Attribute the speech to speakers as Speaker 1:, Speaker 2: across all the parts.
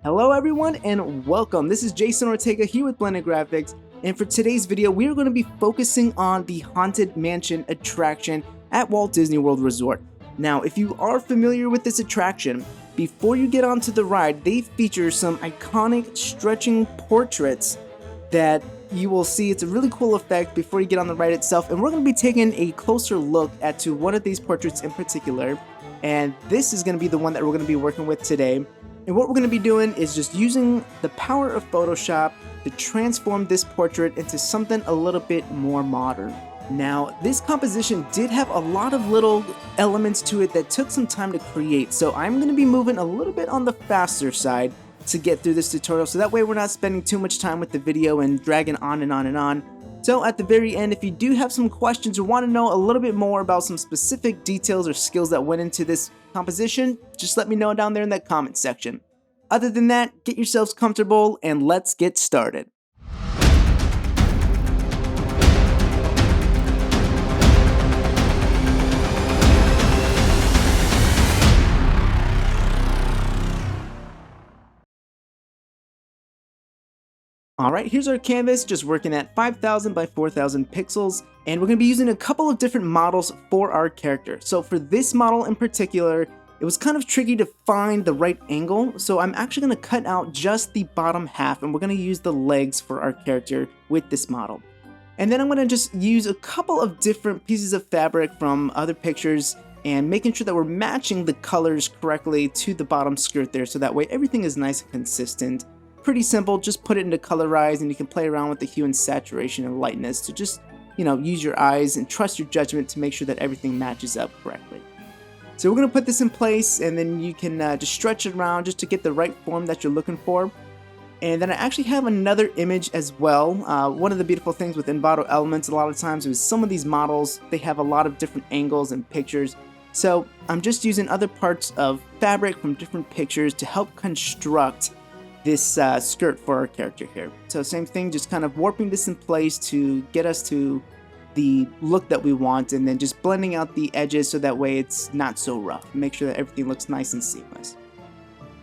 Speaker 1: Hello everyone and welcome. This is Jason Ortega here with Blended Graphics, and for today's video we are going to be focusing on the Haunted Mansion attraction at Walt Disney World Resort. Now if you are familiar with this attraction, before you get onto the ride they feature some iconic stretching portraits that you will see. It's a really cool effect before you get on the ride itself, and we're going to be taking a closer look at one of these portraits in particular, and this is going to be the one that we're going to be working with today. And what we're going to be doing is just using the power of Photoshop to transform this portrait into something a little bit more modern. Now, this composition did have a lot of little elements to it that took some time to create, so I'm going to be moving a little bit on the faster side to get through this tutorial, so that way we're not spending too much time with the video and dragging on and on and on. So at the very end, if you do have some questions or want to know a little bit more about some specific details or skills that went into this composition, just let me know down there in that comment section. Other than that, get yourselves comfortable and let's get started. Alright, here's our canvas, just working at 5000 by 4000 pixels, and we're going to be using a couple of different models for our character. So for this model in particular, it was kind of tricky to find the right angle, so I'm actually going to cut out just the bottom half, and we're going to use the legs for our character with this model. And then I'm going to just use a couple of different pieces of fabric from other pictures, and making sure that we're matching the colors correctly to the bottom skirt there, so that way everything is nice and consistent. Pretty simple, just put it into colorize and you can play around with the hue and saturation and lightness to just, use your eyes and trust your judgment to make sure that everything matches up correctly. So we're going to put this in place, and then you can just stretch it around just to get the right form that you're looking for. And then I actually have another image as well. One of the beautiful things with Envato Elements a lot of times is some of these models, they have a lot of different angles and pictures. So I'm just using other parts of fabric from different pictures to help construct this skirt for our character here. So same thing, just kind of warping this in place to get us to the look that we want, and then just blending out the edges so that way it's not so rough. Make sure that everything looks nice and seamless.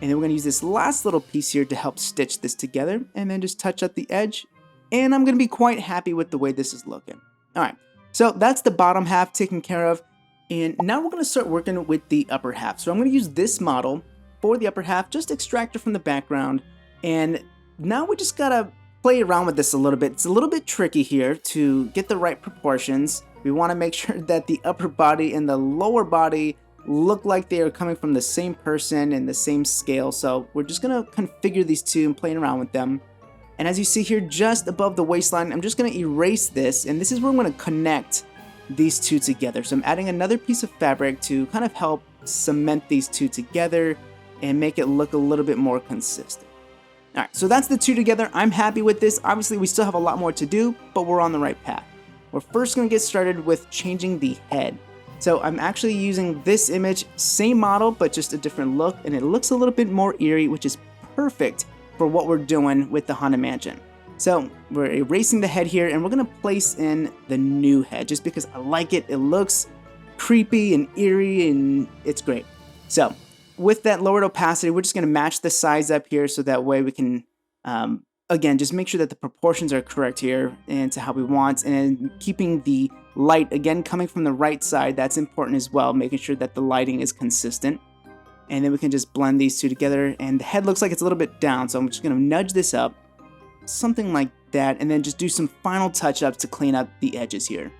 Speaker 1: And then we're going to use this last little piece here to help stitch this together, and then just touch up the edge, and I'm going to be quite happy with the way this is looking. Alright, so that's the bottom half taken care of, and now we're going to start working with the upper half. So I'm going to use this model for the upper half, just extract it from the background. And now we just gotta play around with this a little bit. It's a little bit tricky here to get the right proportions. We want to make sure that the upper body and the lower body look like they are coming from the same person and the same scale. So we're just gonna configure these two and playing around with them. And as you see here, just above the waistline, I'm just gonna erase this, and this is where I'm gonna connect these two together. So I'm adding another piece of fabric to kind of help cement these two together and make it look a little bit more consistent. Alright, so that's the two together. I'm happy with this. Obviously, we still have a lot more to do, but we're on the right path. We're first going to get started with changing the head. So I'm actually using this image, same model, but just a different look, and it looks a little bit more eerie, which is perfect for what we're doing with the Haunted Mansion. So we're erasing the head here, and we're going to place in the new head, just because I like it. It looks creepy and eerie, and it's great. So with that lowered opacity, we're just going to match the size up here so that way we can, again, just make sure that the proportions are correct here and to how we want, and keeping the light, again, coming from the right side. That's important as well, making sure that the lighting is consistent. And then we can just blend these two together, and the head looks like it's a little bit down, so I'm just going to nudge this up, something like that, and then just do some final touch-ups to clean up the edges here.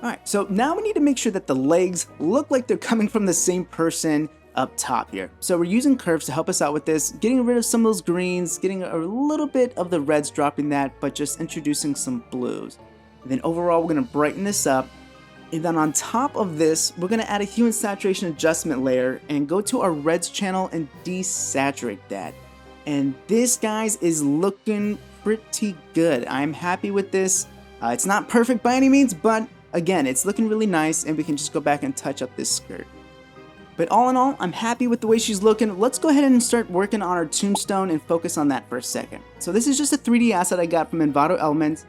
Speaker 1: Alright, so now we need to make sure that the legs look like they're coming from the same person up top here. So we're using curves to help us out with this, getting rid of some of those greens, getting a little bit of the reds, dropping that, but just introducing some blues. And then overall, we're going to brighten this up. And then on top of this, we're going to add a hue and saturation adjustment layer and go to our reds channel and desaturate that. And this, guys, is looking pretty good. I'm happy with this. It's not perfect by any means, but again, it's looking really nice, and we can just go back and touch up this skirt. But all in all, I'm happy with the way she's looking. Let's go ahead and start working on our tombstone and focus on that for a second. So this is just a 3D asset I got from Envato Elements,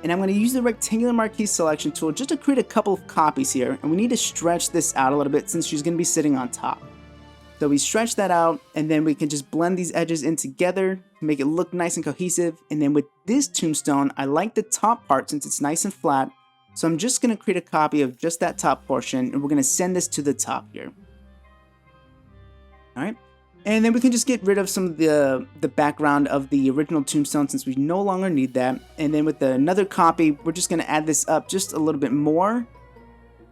Speaker 1: and I'm going to use the rectangular marquee selection tool just to create a couple of copies here, and we need to stretch this out a little bit since she's going to be sitting on top. So we stretch that out, and then we can just blend these edges in together to make it look nice and cohesive. And then with this tombstone, I like the top part since it's nice and flat. So I'm just going to create a copy of just that top portion, and we're going to send this to the top here. All right. And then we can just get rid of some of the background of the original tombstone since we no longer need that. And then with another copy, we're just going to add this up just a little bit more.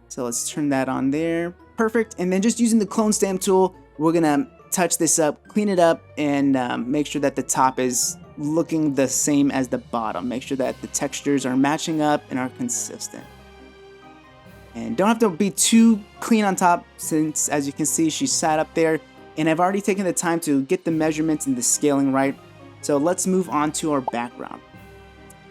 Speaker 1: So let's turn that on there. Perfect. And then just using the clone stamp tool, we're going to touch this up, clean it up, and make sure that the top is looking the same as the bottom. Make sure that the textures are matching up and are consistent. And don't have to be too clean on top since, as you can see, she sat up there. And I've already taken the time to get the measurements and the scaling right. So let's move on to our background.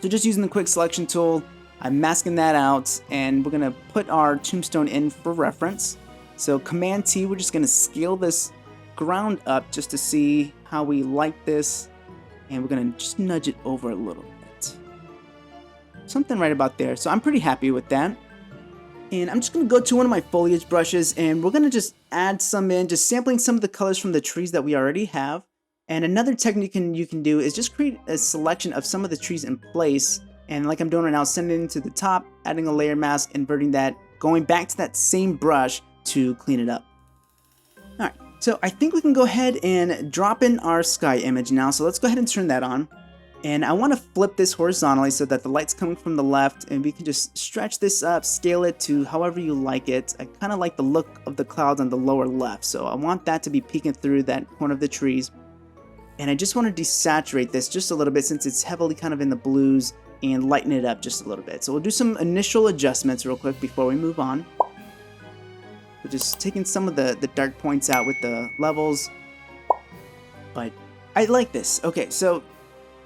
Speaker 1: So just using the quick selection tool, I'm masking that out, and we're going to put our tombstone in for reference. So Command T, we're just going to scale this ground up just to see how we like this. And we're going to just nudge it over a little bit. Something right about there. So I'm pretty happy with that. And I'm just going to go to one of my foliage brushes, and we're going to just add some in, just sampling some of the colors from the trees that we already have. And another technique you can do is just create a selection of some of the trees in place. And like I'm doing right now, sending it to the top, adding a layer mask, inverting that, going back to that same brush to clean it up. All right, so I think we can go ahead and drop in our sky image now. So let's go ahead and turn that on. And I want to flip this horizontally so that the light's coming from the left, and we can just stretch this up, scale it to however you like it. I kind of like the look of the clouds on the lower left, so I want that to be peeking through that corner of the trees. And I just want to desaturate this just a little bit since it's heavily kind of in the blues, and lighten it up just a little bit. So we'll do some initial adjustments real quick before we move on. We're just taking some of the dark points out with the levels, but I like this. Okay, so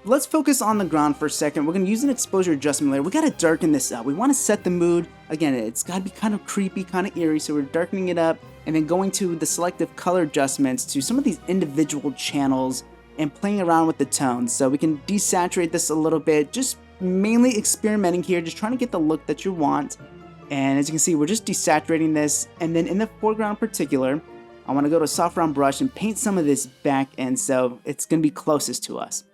Speaker 1: let's focus on the ground for a second. We're going to use an exposure adjustment layer. We got to darken this up. We want to set the mood. Again, it's got to be kind of creepy, kind of eerie. So we're darkening it up and then going to the selective color adjustments to some of these individual channels and playing around with the tones. So we can desaturate this a little bit, just mainly experimenting here, just trying to get the look that you want. And as you can see, we're just desaturating this. And then in the foreground in particular, I want to go to a soft round brush and paint some of this back end so it's going to be closest to us.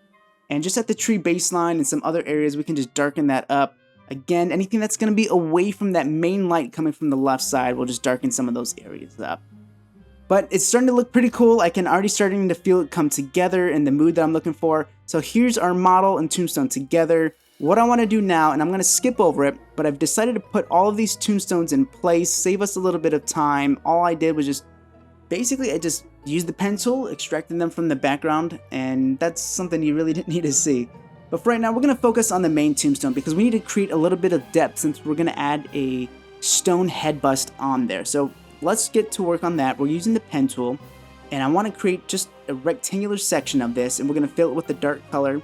Speaker 1: And just at the tree baseline and some other areas, we can just darken that up. Again, anything that's going to be away from that main light coming from the left side, we'll just darken some of those areas up. But it's starting to look pretty cool. I can already starting to feel it come together in the mood that I'm looking for. So here's our model and tombstone together. What I want to do now, and I'm going to skip over it, but I've decided to put all of these tombstones in place, save us a little bit of time. All I did was just basically, I just used the pen tool, extracting them from the background, and that's something you really didn't need to see. But for right now, we're going to focus on the main tombstone because we need to create a little bit of depth since we're going to add a stone head bust on there. So let's get to work on that. We're using the pen tool, and I want to create just a rectangular section of this, and we're going to fill it with a dark color.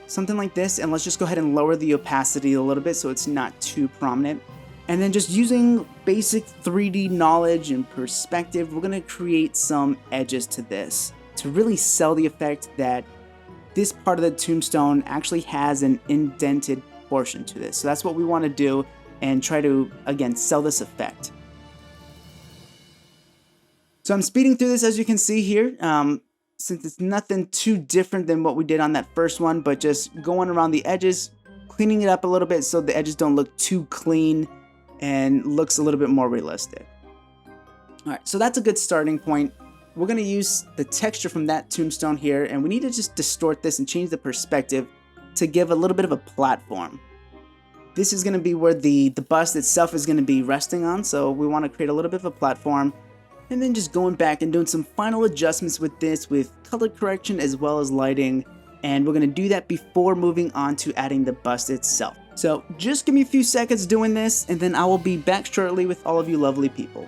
Speaker 1: Something like this, and let's just go ahead and lower the opacity a little bit so it's not too prominent. And then just using basic 3D knowledge and perspective, we're going to create some edges to this to really sell the effect that this part of the tombstone actually has an indented portion to this. So that's what we want to do and try to, again, sell this effect. So I'm speeding through this as you can see here, since it's nothing too different than what we did on that first one, but just going around the edges, cleaning it up a little bit so the edges don't look too clean and looks a little bit more realistic. All right, so that's a good starting point. We're going to use the texture from that tombstone here, and we need to just distort this and change the perspective to give a little bit of a platform. This is going to be where the bust itself is going to be resting on, so we want to create a little bit of a platform. And then just going back and doing some final adjustments with this with color correction as well as lighting. And we're going to do that before moving on to adding the bust itself. So just give me a few seconds doing this, and then I will be back shortly with all of you lovely people.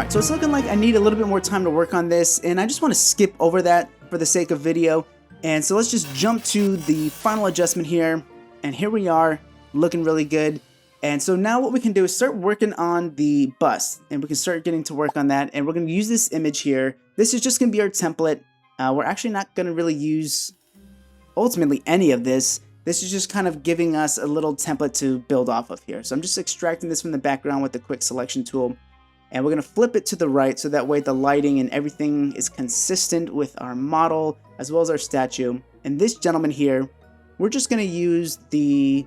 Speaker 1: So it's looking like I need a little bit more time to work on this, and I just want to skip over that for the sake of video. And so let's just jump to the final adjustment here. And here we are, looking really good. And so now what we can do is start working on the bust, and we can start getting to work on that. And we're going to use this image here. This is just going to be our template. We're actually not going to really use ultimately any of this. This is just kind of giving us a little template to build off of here. So I'm just extracting this from the background with the quick selection tool. And we're going to flip it to the right so that way the lighting and everything is consistent with our model as well as our statue. And this gentleman here, we're just going to use the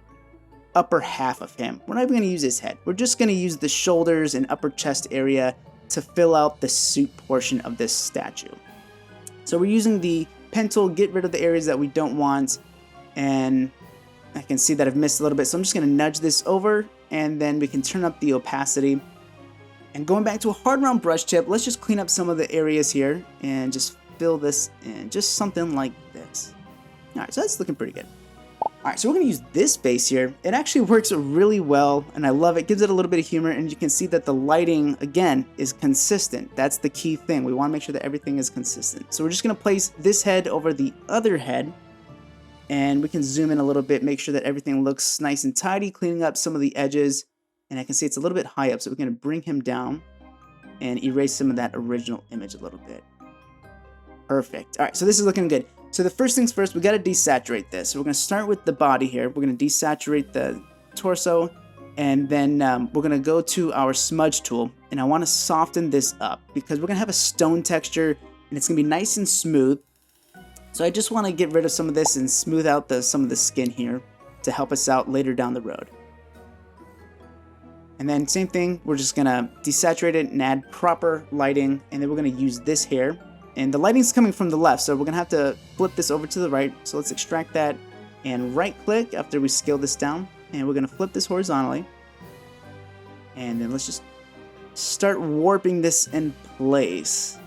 Speaker 1: upper half of him. We're not even going to use his head. We're just going to use the shoulders and upper chest area to fill out the suit portion of this statue. So we're using the pen tool, get rid of the areas that we don't want. And I can see that I've missed a little bit. So I'm just going to nudge this over, and then we can turn up the opacity. And going back to a hard round brush tip, let's just clean up some of the areas here and just fill this in, just something like this. All right, so that's looking pretty good. All right, so we're going to use this base here. It actually works really well, and I love it. Gives it a little bit of humor, and you can see that the lighting, again, is consistent. That's the key thing. We want to make sure that everything is consistent. So we're just going to place this head over the other head, and we can zoom in a little bit, make sure that everything looks nice and tidy, cleaning up some of the edges. And I can see it's a little bit high up, so we're going to bring him down and erase some of that original image a little bit. Perfect. All right, so this is looking good. So the first things first, we got to desaturate this. So we're going to start with the body here. We're going to desaturate the torso, and then we're going to go to our smudge tool, and I want to soften this up because we're going to have a stone texture, and it's going to be nice and smooth. So I just want to get rid of some of this and smooth out some of the skin here to help us out later down the road. And then same thing, we're just going to desaturate it and add proper lighting, and then we're going to use this here. And the lighting's coming from the left, so we're going to have to flip this over to the right. So let's extract that and right click after we scale this down. And we're going to flip this horizontally. And then let's just start warping this in place.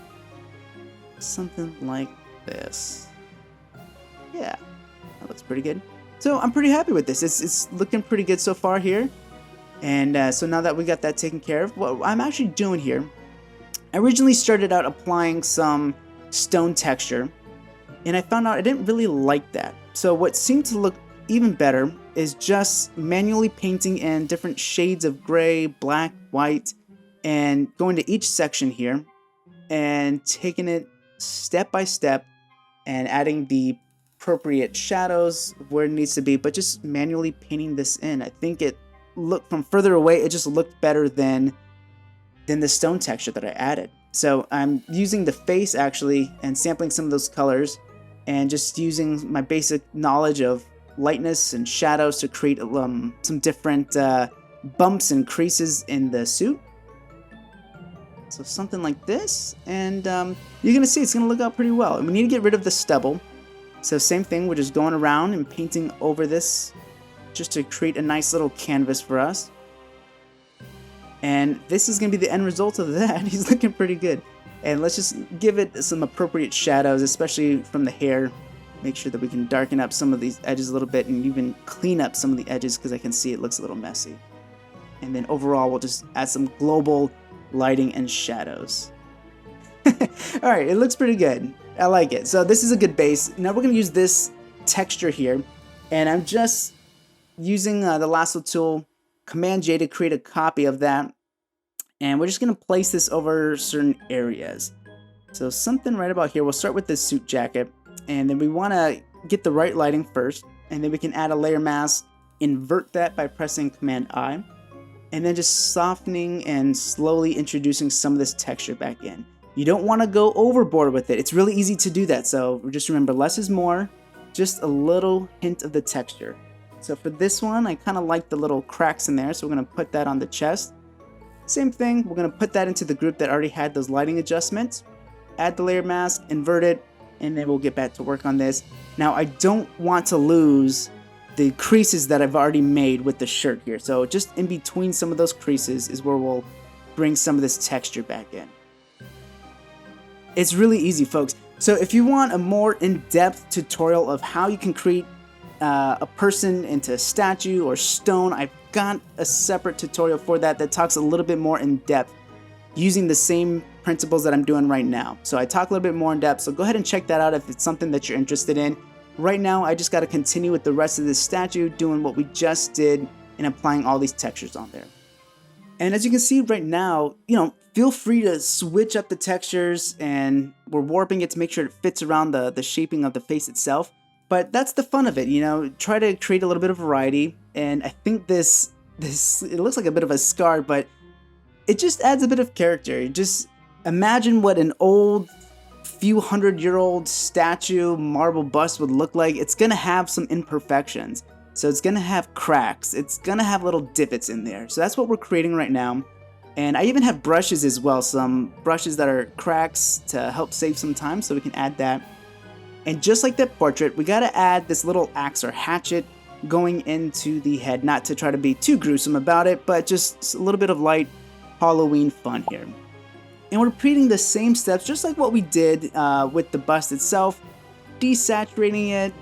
Speaker 1: Something like this. Yeah, that looks pretty good. So I'm pretty happy with this. It's looking pretty good so far here. And so now that we got that taken care of, what I'm actually doing here, I originally started out applying some stone texture, and I found out I didn't really like that. So what seemed to look even better is just manually painting in different shades of gray, black, white, and going to each section here and taking it step by step and adding the appropriate shadows where it needs to be, but just manually painting this in. I think it looked from further away, it just looked better than the stone texture that I added. So I'm using the face actually and sampling some of those colors and just using my basic knowledge of lightness and shadows to create some different bumps and creases in the suit. So something like this, and you're gonna see it's gonna look out pretty well. And we need to get rid of the stubble. So same thing, we're just going around and painting over this just to create a nice little canvas for us. And this is going to be the end result of that. He's looking pretty good. And let's just give it some appropriate shadows, especially from the hair. Make sure that we can darken up some of these edges a little bit and even clean up some of the edges because I can see it looks a little messy. And then overall, we'll just add some global lighting and shadows. Alright, it looks pretty good. I like it. So this is a good base. Now we're going to use this texture here. And I'm just using the lasso tool, Command J to create a copy of that. And we're just going to place this over certain areas. So something right about here. We'll start with this suit jacket. And then we want to get the right lighting first. And then we can add a layer mask, invert that by pressing Command I. And then just softening and slowly introducing some of this texture back in. You don't want to go overboard with it. It's really easy to do that. So just remember, less is more. Just a little hint of the texture. So for this one, I kind of like the little cracks in there. So we're going to put that on the chest. Same thing, we're going to put that into the group that already had those lighting adjustments. Add the layer mask, invert it, and then we'll get back to work on this. Now I don't want to lose the creases that I've already made with the shirt here. So just in between some of those creases is where we'll bring some of this texture back in. It's really easy, folks. So if you want a more in-depth tutorial of how you can create a person into a statue or stone, I've got a separate tutorial for that talks a little bit more in depth using the same principles that I'm doing right now. So I talk a little bit more in depth, so go ahead and check that out if it's something that you're interested in. right now I just got to continue with the rest of this statue, doing what we just did and applying all these textures on there. And as you can see right now, feel free to switch up the textures, and we're warping it to make sure it fits around the shaping of the face itself. But that's the fun of it, try to create a little bit of variety. And I think this it looks like a bit of a scar, but it just adds a bit of character. Just imagine what an old few 100-year-old statue marble bust would look like. It's gonna have some imperfections. So it's gonna have cracks, it's gonna have little divots in there. So that's what we're creating right now. And I even have brushes as well, some brushes that are cracks to help save some time, so we can add that. And just like that portrait, we gotta add this little axe or hatchet going into the head, not to try to be too gruesome about it, but just a little bit of light Halloween fun here. And we're repeating the same steps, just like what we did with the bust itself, desaturating it,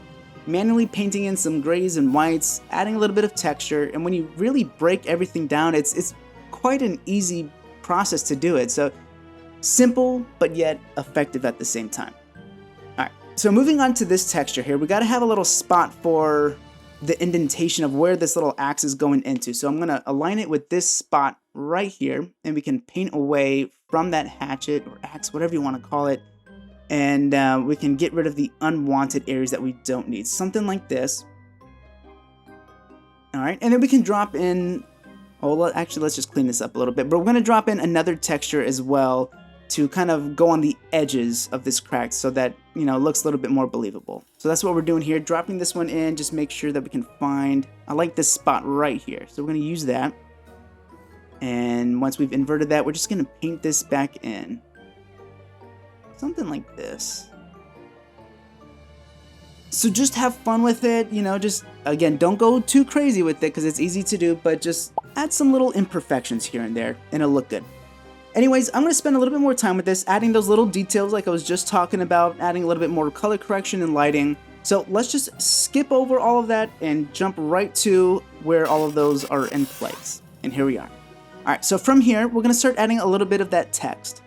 Speaker 1: manually painting in some grays and whites, adding a little bit of texture. And when you really break everything down, it's quite an easy process to do it. So simple, but yet effective at the same time. All right, so moving on to this texture here, we got to have a little spot for the indentation of where this little axe is going into. So I'm going to align it with this spot right here, and we can paint away from that hatchet or axe, whatever you want to call it. And we can get rid of the unwanted areas that we don't need. Something like this. All right, and then we can drop in, actually let's just clean this up a little bit. But we're going to drop in another texture as well to kind of go on the edges of this crack so that, it looks a little bit more believable. So that's what we're doing here, dropping this one in, just make sure that we can find, I like this spot right here. So we're going to use that. And once we've inverted that, we're just going to paint this back in. Something like this. So just have fun with it, just, again, don't go too crazy with it because it's easy to do, but just add some little imperfections here and there and it'll look good. Anyways, I'm going to spend a little bit more time with this, adding those little details like I was just talking about, adding a little bit more color correction and lighting. So let's just skip over all of that and jump right to where all of those are in place. And here we are. All right, so from here, we're going to start adding a little bit of that text.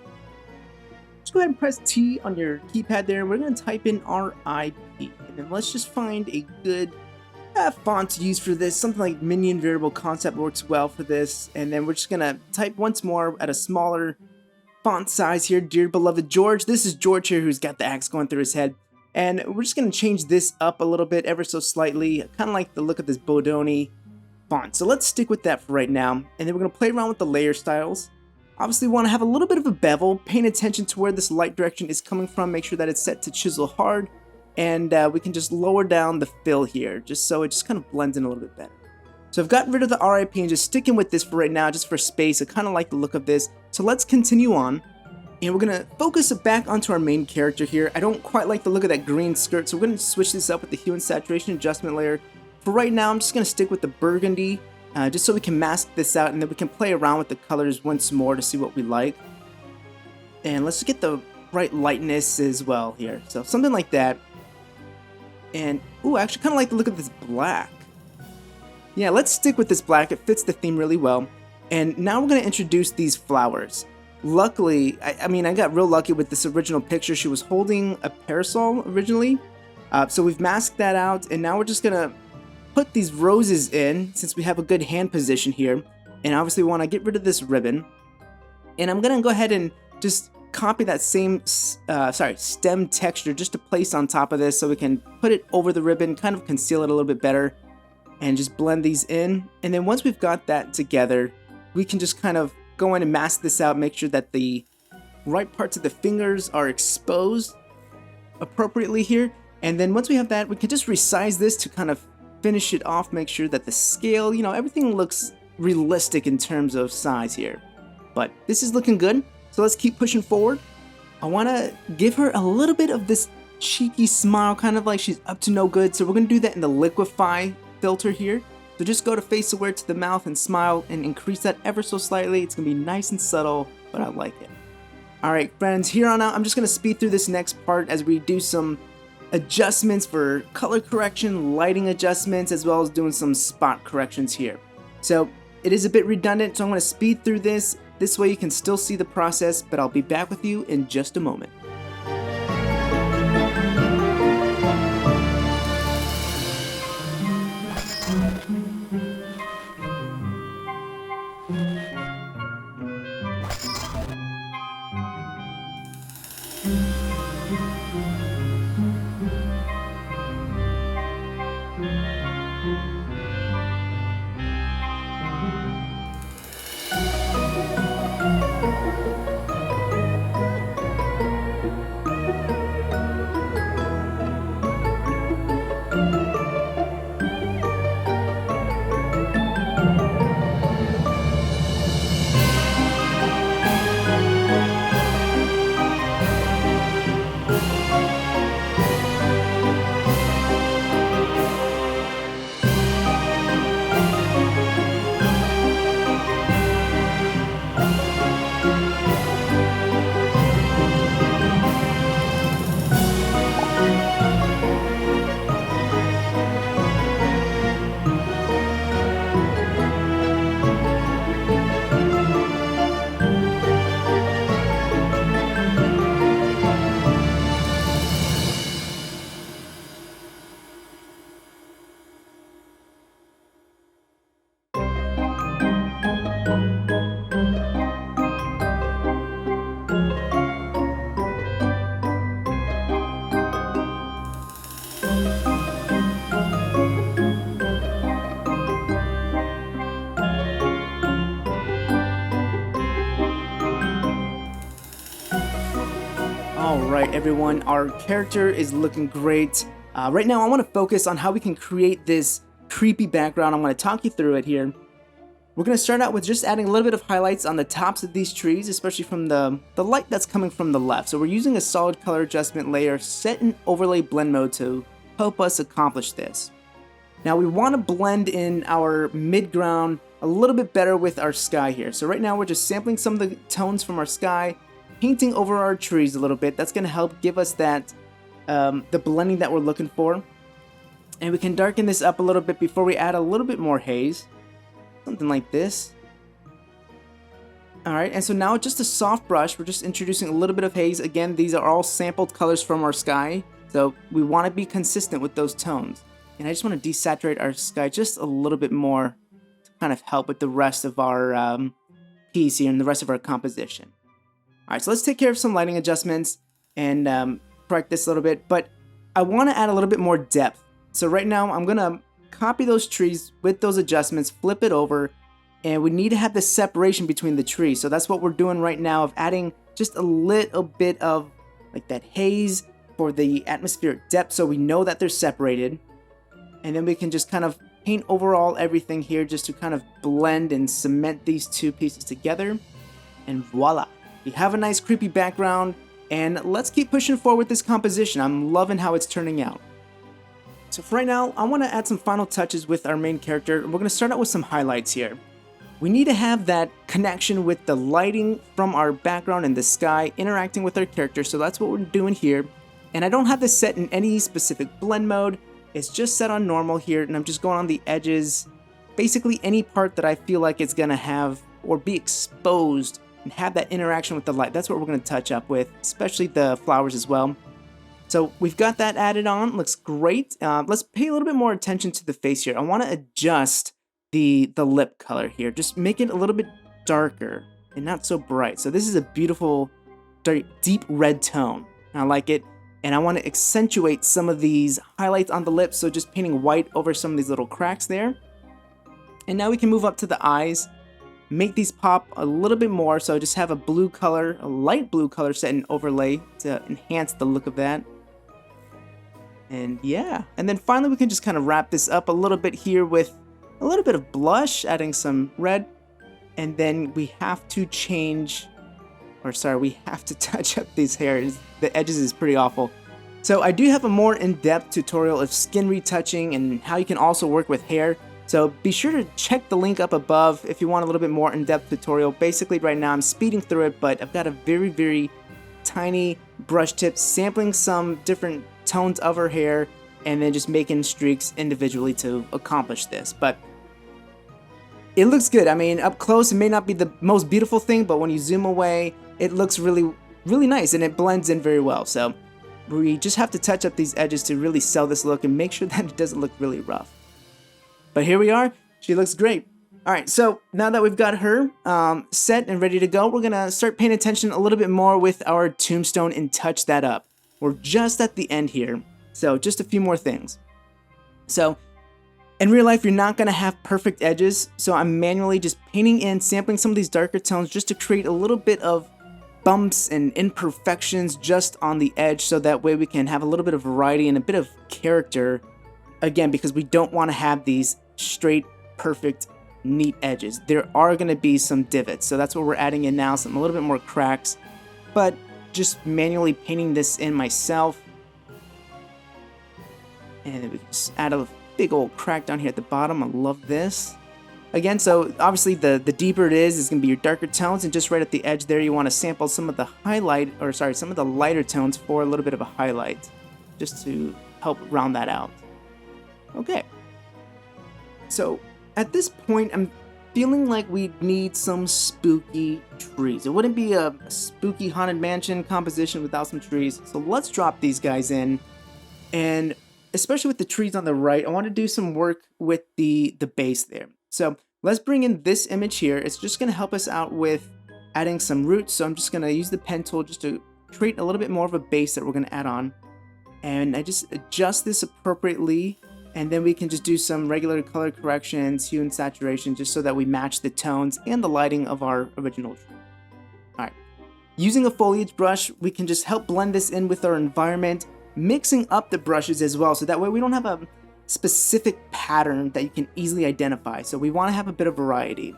Speaker 1: Just go ahead and press T on your keypad there. We're going to type in RIP. And then let's just find a good font to use for this. Something like Minion Variable Concept works well for this. And then we're just going to type once more at a smaller font size here. Dear beloved George. This is George here who's got the axe going through his head. And we're just going to change this up a little bit, ever so slightly. Kind of like the look of this Bodoni font. So let's stick with that for right now. And then we're going to play around with the layer styles. Obviously, we want to have a little bit of a bevel, paying attention to where this light direction is coming from, make sure that it's set to chisel hard, and we can just lower down the fill here, just so it just kind of blends in a little bit better. So I've gotten rid of the RIP and just sticking with this for right now, just for space. I kind of like the look of this. So let's continue on, and we're going to focus it back onto our main character here. I don't quite like the look of that green skirt, so we're going to switch this up with the hue and saturation adjustment layer. For right now, I'm just going to stick with the burgundy, just so we can mask this out, and then we can play around with the colors once more to see what we like. And let's get the right lightness as well here. So something like that. And, ooh, I actually kind of like the look of this black. Yeah, let's stick with this black. It fits the theme really well. And now we're going to introduce these flowers. Luckily, I got real lucky with this original picture. She was holding a parasol originally. So we've masked that out, and now we're just going to put these roses in since we have a good hand position here. And obviously we want to get rid of this ribbon. And I'm going to go ahead and just copy that same stem texture just to place on top of this so we can put it over the ribbon, kind of conceal it a little bit better, and just blend these in. And then once we've got that together, we can just kind of go in and mask this out, make sure that the right parts of the fingers are exposed appropriately here. And then once we have that, we can just resize this to kind of finish it off, make sure that the scale, everything looks realistic in terms of size here. But this is looking good, so let's keep pushing forward. I want to give her a little bit of this cheeky smile, kind of like she's up to no good, so we're going to do that in the liquify filter here. So just go to face aware to the mouth and smile and increase that ever so slightly. It's going to be nice and subtle, but I like it. Alright friends, here on out, I'm just going to speed through this next part as we do some adjustments for color correction, lighting adjustments, as well as doing some spot corrections here. So it is a bit redundant, so I'm going to speed through this. This way you can still see the process, but I'll be back with you in just a moment. Alright everyone, our character is looking great. Right now I want to focus on how we can create this creepy background. I'm going to talk you through it here. We're going to start out with just adding a little bit of highlights on the tops of these trees, especially from the light that's coming from the left. So we're using a solid color adjustment layer set in overlay blend mode to help us accomplish this. Now we want to blend in our midground a little bit better with our sky here. So right now we're just sampling some of the tones from our sky, painting over our trees a little bit. That's going to help give us that the blending that we're looking for. And we can darken this up a little bit before we add a little bit more haze. Something like this. Alright, and so now just a soft brush, we're just introducing a little bit of haze. Again, these are all sampled colors from our sky, so we want to be consistent with those tones. And I just want to desaturate our sky just a little bit more to kind of help with the rest of our piece here and the rest of our composition. Alright, so let's take care of some lighting adjustments and correct this a little bit, but I want to add a little bit more depth. So right now I'm going to copy those trees with those adjustments, flip it over, and we need to have the separation between the trees. So that's what we're doing right now, of adding just a little bit of like that haze for the atmospheric depth so we know that they're separated. And then we can just kind of paint overall everything here just to kind of blend and cement these two pieces together. And voila! We have a nice creepy background, and let's keep pushing forward with this composition. I'm loving how it's turning out. So for right now, I want to add some final touches with our main character. We're going to start out with some highlights here. We need to have that connection with the lighting from our background and the sky interacting with our character, so that's what we're doing here. And I don't have this set in any specific blend mode. It's just set on normal here, and I'm just going on the edges. Basically any part that I feel like it's going to have or be exposed and have that interaction with the light. That's what we're going to touch up with, especially the flowers as well. So we've got that added on, looks great. Let's pay a little bit more attention to the face here. I want to adjust the lip color here, just make it a little bit darker and not so bright. So this is a beautiful deep red tone. I like it, and I want to accentuate some of these highlights on the lips, so just painting white over some of these little cracks there. And now we can move up to the eyes, make these pop a little bit more. So just have a blue color, a light blue color set in overlay to enhance the look of that. And yeah, and then finally we can just kind of wrap this up a little bit here with a little bit of blush, adding some red. And then we have to change, or sorry, we have to touch up these hairs. The edges is pretty awful. So I do have a more in-depth tutorial of skin retouching and how you can also work with hair. So be sure to check the link up above if you want a little bit more in-depth tutorial. Basically right now I'm speeding through it, but I've got a very, very tiny brush tip sampling some different tones of her hair and then just making streaks individually to accomplish this. But it looks good. I mean, up close it may not be the most beautiful thing, but when you zoom away it looks really, really nice and it blends in very well. So we just have to touch up these edges to really sell this look and make sure that it doesn't look really rough. But here we are. She looks great. All right, so now that we've got her set and ready to go, we're gonna start paying attention a little bit more with our tombstone and touch that up. We're just at the end here, so just a few more things. So in real life, you're not gonna have perfect edges, so I'm manually just painting in, sampling some of these darker tones just to create a little bit of bumps and imperfections just on the edge, so that way we can have a little bit of variety and a bit of character, again, because we don't want to have these straight, perfect, neat edges. There are going to be some divots, so that's what we're adding in now, some a little bit more cracks, but just manually painting this in myself. And then we can just add a big old crack down here at the bottom. I love this. Again, so obviously the deeper it is going to be your darker tones, and just right at the edge there you want to sample some of the some of the lighter tones for a little bit of a highlight, just to help round that out. Okay. So at this point, I'm feeling like we need some spooky trees. It wouldn't be a spooky haunted mansion composition without some trees. So let's drop these guys in, and especially with the trees on the right, I want to do some work with the base there. So let's bring in this image here. It's just going to help us out with adding some roots. So I'm just going to use the pen tool just to create a little bit more of a base that we're going to add on. And I just adjust this appropriately. And then we can just do some regular color corrections, hue and saturation, just so that we match the tones and the lighting of our original tree. All right. Using a foliage brush, we can just help blend this in with our environment, mixing up the brushes as well, so that way we don't have a specific pattern that you can easily identify. So we want to have a bit of variety.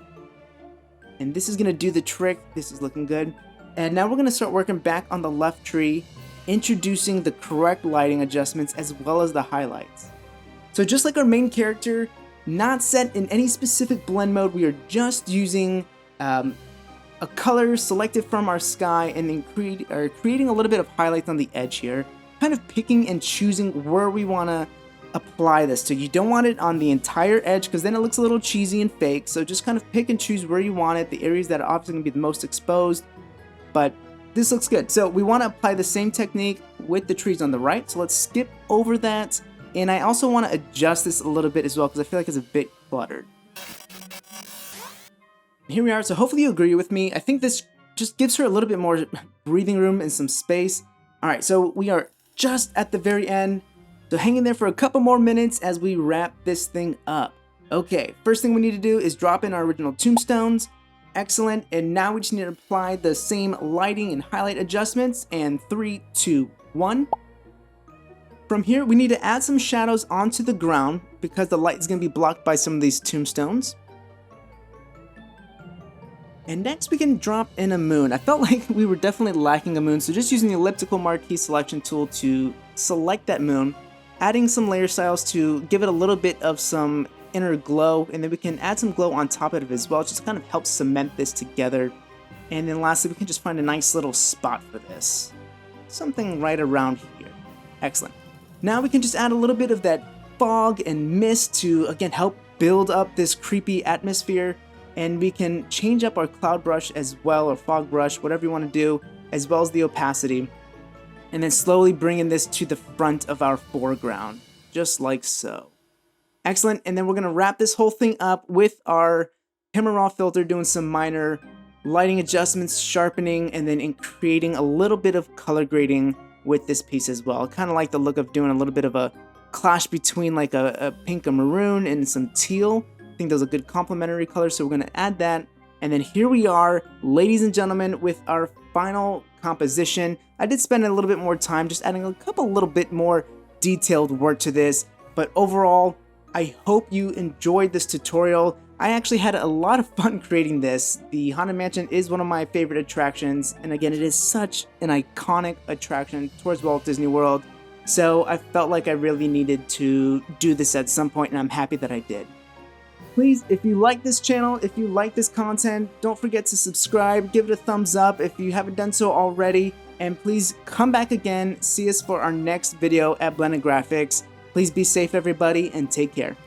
Speaker 1: And this is going to do the trick. This is looking good. And now we're going to start working back on the left tree, introducing the correct lighting adjustments as well as the highlights. So just like our main character, not set in any specific blend mode, we are just using a color selected from our sky and then creating a little bit of highlights on the edge here, kind of picking and choosing where we want to apply this to. You don't want it on the entire edge because then it looks a little cheesy and fake, so just kind of pick and choose where you want it, the areas that are obviously going to be the most exposed, but this looks good. So we want to apply the same technique with the trees on the right, so let's skip over that, and I also want to adjust this a little bit as well because I feel like it's a bit cluttered. Here we are, so hopefully you agree with me. I think this just gives her a little bit more breathing room and some space. Alright, so we are just at the very end. So hang in there for a couple more minutes as we wrap this thing up. Okay, first thing we need to do is drop in our original tombstones. Excellent, and now we just need to apply the same lighting and highlight adjustments, and 3, 2, 1. From here, we need to add some shadows onto the ground because the light is going to be blocked by some of these tombstones. And next we can drop in a moon. I felt like we were definitely lacking a moon, so just using the elliptical marquee selection tool to select that moon, adding some layer styles to give it a little bit of some inner glow, and then we can add some glow on top of it as well, just to kind of help cement this together. And then lastly, we can just find a nice little spot for this. Something right around here. Excellent. Now we can just add a little bit of that fog and mist to, again, help build up this creepy atmosphere. And we can change up our cloud brush as well, or fog brush, whatever you want to do, as well as the opacity. And then slowly bringing this to the front of our foreground, just like so. Excellent, and then we're going to wrap this whole thing up with our camera raw filter, doing some minor lighting adjustments, sharpening, and then creating a little bit of color grading with this piece as well. I kind of like the look of doing a little bit of a clash between like a pink and maroon and some teal. I think those are good complementary colors, so we're going to add that. And then here we are, ladies and gentlemen, with our final composition. I did spend a little bit more time just adding a couple little bit more detailed work to this, but overall, I hope you enjoyed this tutorial. I actually had a lot of fun creating this. The Haunted Mansion is one of my favorite attractions, and again, it is such an iconic attraction towards Walt Disney World, so I felt like I really needed to do this at some point, and I'm happy that I did. Please, if you like this channel, if you like this content, don't forget to subscribe, give it a thumbs up if you haven't done so already, and please come back again, see us for our next video at Blended Graphics. Please be safe, everybody, and take care.